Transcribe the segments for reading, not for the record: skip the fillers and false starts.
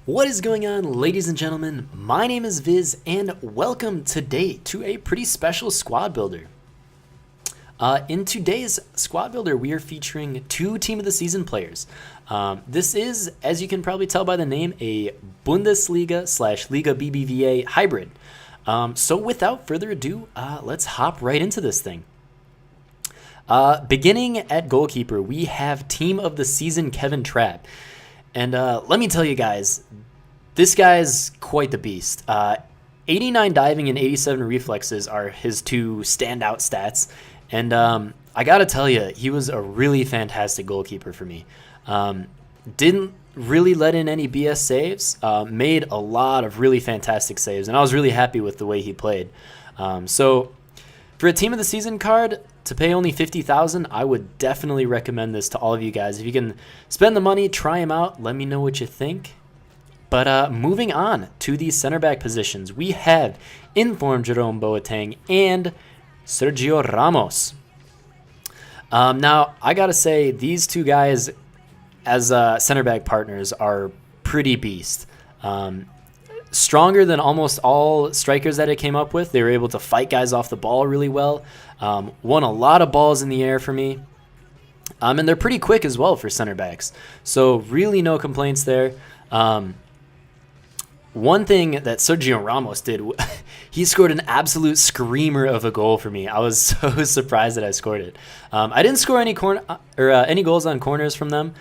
What is going on, ladies and gentlemen? My name is Viz, and welcome today to a pretty special squad builder. In today's squad builder, we are featuring two Team of the Season players. This is, as you can probably tell by the name, a BundesLaLiga / Liga BBVA hybrid. So without further ado, let's hop right into this thing. Beginning at goalkeeper, we have Team of the Season Kevin Trapp. And let me tell you guys, this guy's quite the beast. 89 diving and 87 reflexes are his two standout stats. And I got to tell you, he was a really fantastic goalkeeper for me. Didn't really let in any BS saves. Made a lot of really fantastic saves. And I was really happy with the way he played. So for a Team of the Season card, to pay only $50,000, I would definitely recommend this to all of you guys. If you can spend the money, try him out. Let me know what you think. But moving on to the center back positions, we have informed Jerome Boateng and Sergio Ramos. Now, I got to say, these two guys as center back partners are pretty beast. Stronger than almost all strikers that it came up with. They were able to fight guys off the ball really well. Won a lot of balls in the air for me. And they're pretty quick as well for center backs. So really no complaints there. One thing that Sergio Ramos did, he scored an absolute screamer of a goal for me. I was so surprised that I scored it. I didn't score any any goals on corners from them,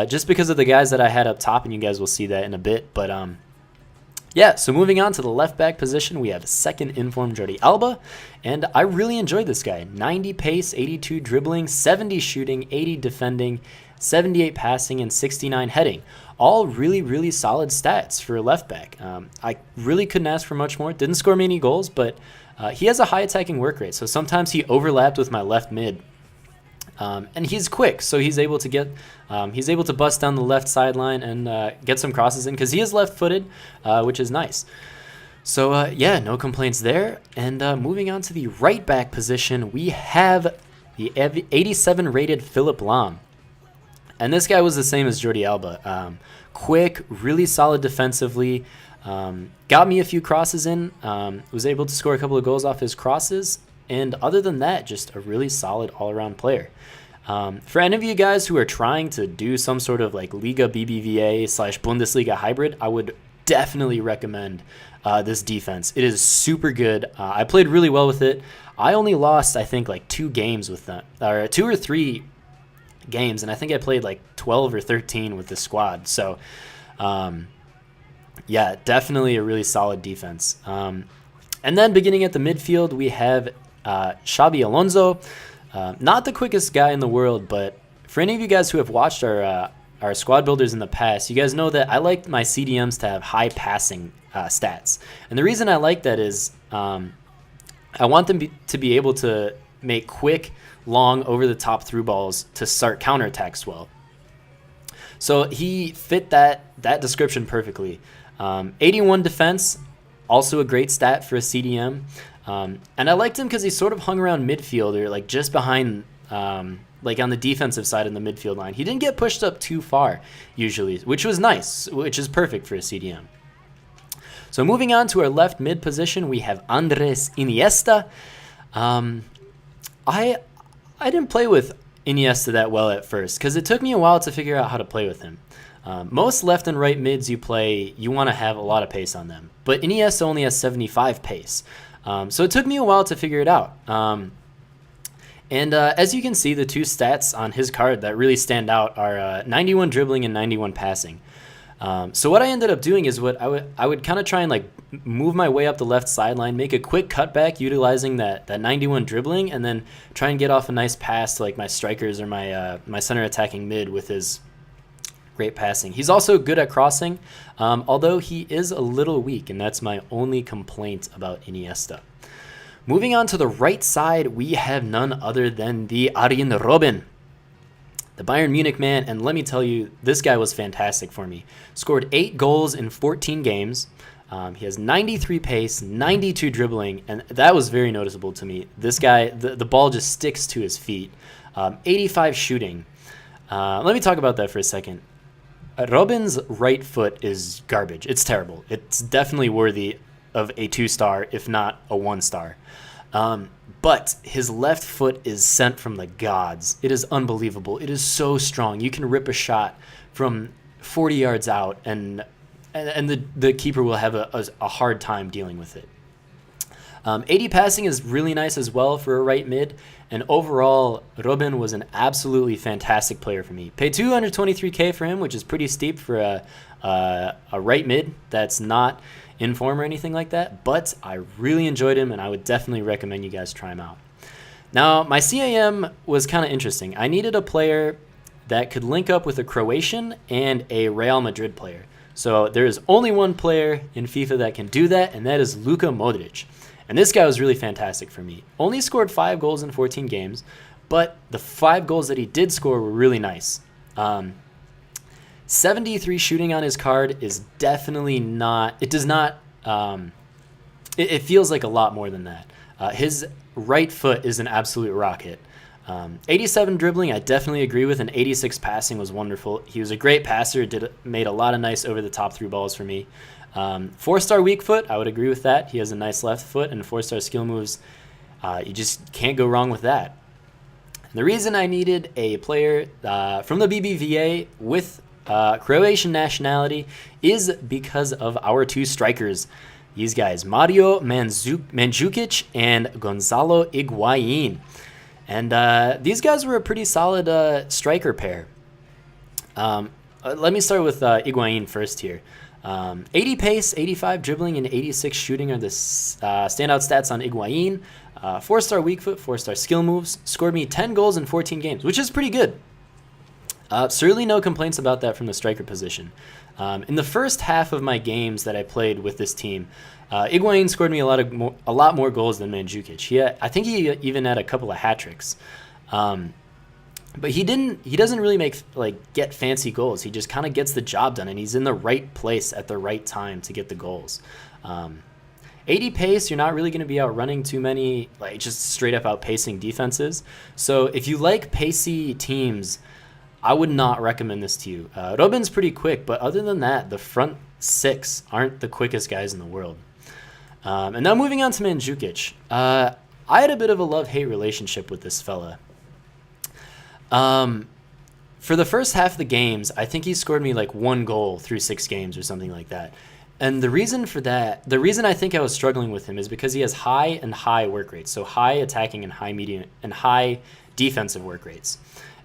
just because of the guys that I had up top, and you guys will see that in a bit. But yeah, so moving on to the left back position, we have second informed Jordi Alba, and I really enjoyed this guy. 90 pace, 82 dribbling, 70 shooting, 80 defending, 78 passing, and 69 heading. All really, really solid stats for a left back. I really couldn't ask for much more. Didn't score many goals, but he has a high attacking work rate, so sometimes he overlapped with my left mid. And he's quick, so he's able to bust down the left sideline and get some crosses in because he is left-footed, which is nice. So yeah, no complaints there. And moving on to the right back position, we have the 87 rated Philipp Lahm. And this guy was the same as Jordi Alba. Quick, really solid defensively. Got me a few crosses in. Was able to score a couple of goals off his crosses. And other than that, just a really solid all-around player. For any of you guys who are trying to do some sort of like Liga BBVA / Bundesliga hybrid, I would definitely recommend this defense. It is super good. I played really well with it. I only lost, I think, like 2 games with them, or 2 or 3 games, and I think I played like 12 or 13 with the squad. So, yeah, definitely a really solid defense. And then beginning at the midfield, we have Xabi Alonso. Not the quickest guy in the world, but for any of you guys who have watched our squad builders in the past, you guys know that I like my CDMs to have high passing stats. And the reason I like that is I want them to be able to make quick, long, over-the-top through balls to start counterattacks well. So he fit that description perfectly. 81 defense, also a great stat for a CDM. And I liked him because he sort of hung around midfield, or like just behind, like on the defensive side of the midfield line. He didn't get pushed up too far usually, which was nice, which is perfect for a CDM. So moving on to our left mid position, we have Andres Iniesta. I didn't play with Iniesta that well at first because it took me a while to figure out how to play with him. Most left and right mids you play, you want to have a lot of pace on them. But Iniesta only has 75 pace. So it took me a while to figure it out. And as you can see, the two stats on his card that really stand out are 91 dribbling and 91 passing. So what I ended up doing is I would kind of try and like move my way up the left sideline, make a quick cutback utilizing that 91 dribbling, and then try and get off a nice pass to like my strikers or my center attacking mid with his great passing. He's also good at crossing, although he is a little weak, and that's my only complaint about Iniesta. Moving on to the right side, we have none other than the Arjen Robben, the Bayern Munich man, and let me tell you, this guy was fantastic for me. Scored 8 goals in 14 games. He has 93 pace, 92 dribbling, and that was very noticeable to me. This guy, the ball just sticks to his feet. 85 shooting. Let me talk about that for a second. Robin's right foot is garbage. It's terrible. It's definitely worthy of a 2-star, if not a 1-star. But his left foot is sent from the gods. It is unbelievable. It is so strong. You can rip a shot from 40 yards out, and the keeper will have a hard time dealing with it. 80 passing is really nice as well for a right mid, and overall, Robin was an absolutely fantastic player for me. Paid 223k for him, which is pretty steep for a right mid that's not in form or anything like that, but I really enjoyed him, and I would definitely recommend you guys try him out. Now, my CAM was kind of interesting. I needed a player that could link up with a Croatian and a Real Madrid player. So there is only one player in FIFA that can do that, and that is Luka Modric. And this guy was really fantastic for me. Only scored 5 goals in 14 games, but the 5 goals that he did score were really nice. 73 shooting on his card is definitely not, it does not, it feels like a lot more than that. His right foot is an absolute rocket. 87 dribbling, I definitely agree with, and 86 passing was wonderful. He was a great passer, made a lot of nice over-the-top through balls for me. 4-star weak foot, I would agree with that. He has a nice left foot, and 4-star skill moves, you just can't go wrong with that. And the reason I needed a player from the BBVA with Croatian nationality is because of our 2 strikers. These guys, Mario Mandžukić and Gonzalo Higuaín. And these guys were a pretty solid striker pair. Let me start with Higuaín first here. 80 pace, 85 dribbling, and 86 shooting are the standout stats on Higuaín. 4-star weak foot, 4-star skill moves. Scored me 10 goals in 14 games, which is pretty good. Certainly no complaints about that from the striker position. In the first half of my games that I played with this team, Higuaín scored me a lot more goals than Mandžukić. I think he even had a couple of hat tricks. But he doesn't really get fancy goals. He just kind of gets the job done, and he's in the right place at the right time to get the goals. 80 pace, you're not really going to be outrunning too many, just straight up outpacing defenses. So if you like pacey teams, I would not recommend this to you. Robin's pretty quick, but other than that, the front 6 aren't the quickest guys in the world. And now moving on to Mandžukić. I had a bit of a love-hate relationship with this fella. For the first half of the games, I think he scored me 1 goal through 6 games or something like that. And the reason for that, the reason I think I was struggling with him is because he has high and high work rates. So high attacking and high medium and high defensive work rates.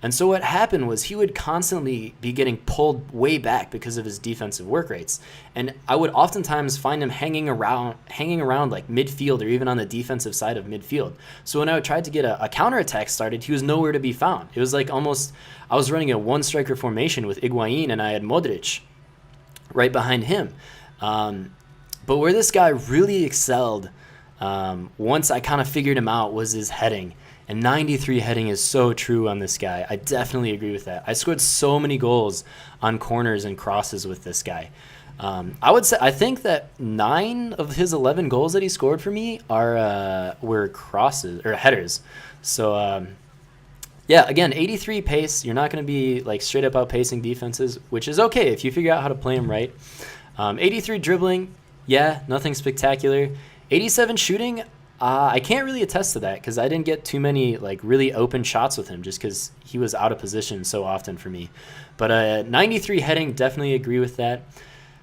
And so what happened was he would constantly be getting pulled way back because of his defensive work rates. And I would oftentimes find him hanging around midfield or even on the defensive side of midfield. So when I tried to get a counterattack started, he was nowhere to be found. It was almost, I was running a 1-striker formation with Higuaín, and I had Modrić right behind him. But where this guy really excelled, once I kind of figured him out, was his heading. And 93 heading is so true on this guy. I definitely agree with that. I scored so many goals on corners and crosses with this guy. I think that 9 of his 11 goals that he scored for me were crosses or headers. So yeah, again, 83 pace. You're not going to be straight up outpacing defenses, which is okay if you figure out how to play him right. 83 dribbling, yeah, nothing spectacular. 87 shooting. I can't really attest to that because I didn't get too many really open shots with him just because he was out of position so often for me. But 93 heading, definitely agree with that.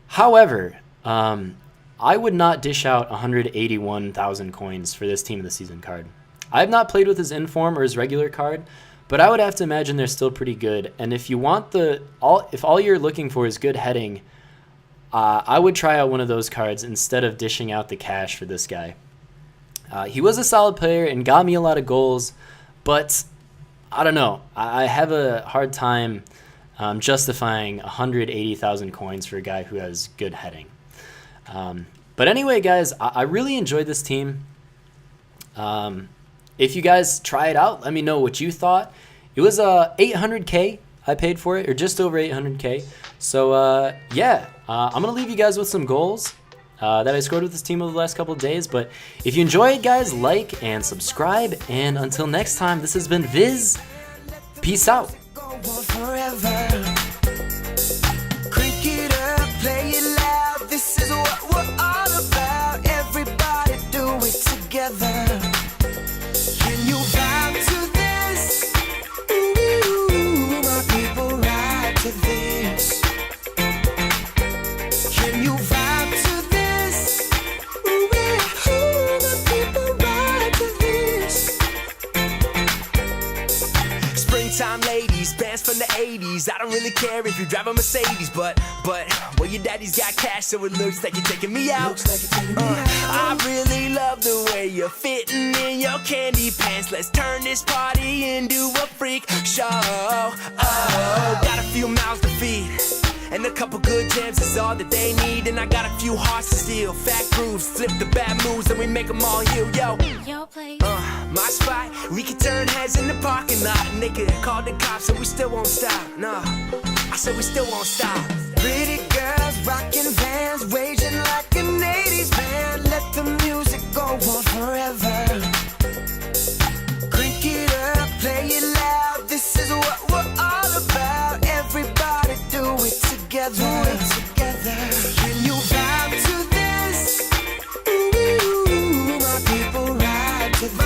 However, I would not dish out 181,000 coins for this team of the season card. I have not played with his inform or his regular card, but I would have to imagine they're still pretty good. And if you want if all you're looking for is good heading, I would try out one of those cards instead of dishing out the cash for this guy. He was a solid player and got me a lot of goals, but I don't know. I have a hard time justifying 180,000 coins for a guy who has good heading. But anyway, guys, I really enjoyed this team. If you guys try it out, let me know what you thought. It was 800K I paid for it, or just over 800K. So yeah, I'm going to leave you guys with some goals that I scored with this team over the last couple of days. But if you enjoyed, guys, like and subscribe. And until next time, this has been Viz. Peace out. ladies, I don't really care if you drive a Mercedes, but well, your daddy's got cash, so it looks like you're taking me out. I really love the way you're fitting in your candy pants. Let's turn this party into a freak show. Oh, got a few mouths to feed, and a couple good jams is all that they need. And I got a few hearts to steal, fat grooves, flip the bad moves, and we make them all heal, yo. Your place. My spot, we can turn heads in the parking lot. And they could call the cops and we still won't stop. No, I said we still won't stop. Pretty girls rocking vans, raging like an 80s band. Let the music go on forever. Crank it up, play it loud. This is what we're all about. Everybody do it together. Can you vibe to this? Ooh, my people ride to this.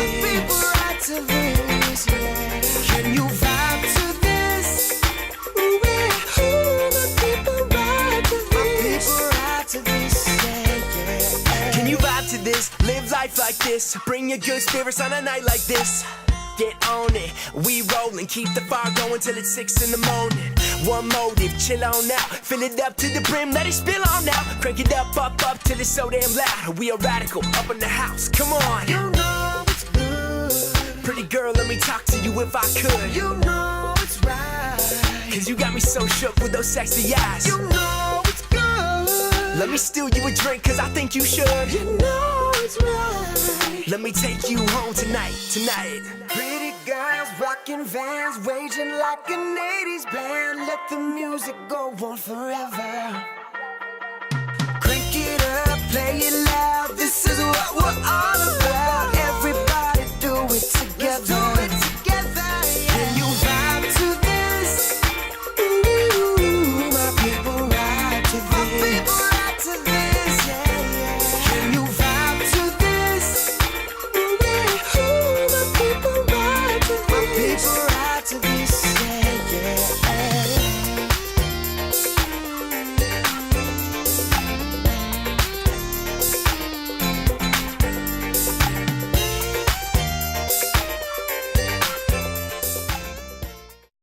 Yeah. Can you vibe to this? Ooh, my people ride to this. Yeah. Can you vibe to this? Live life like this. Bring your good spirits on a night like this. Get on it, we rollin', keep the fire going till it's 6 in the morning. One motive, chill on out, fill it up to the brim, let it spill on out. Crank it up till it's so damn loud. We are radical, up in the house, come on. You know it's good. Pretty girl, let me talk to you if I could. You know it's right. Cause you got me so shook with those sexy eyes. You know it's good. Let me steal you a drink cause I think you should. You know it's right. Let me take you home tonight. Pretty girls rocking vans, raging like an 80s band. Let the music go on forever. Crank it up, play it loud. This is what we're all about.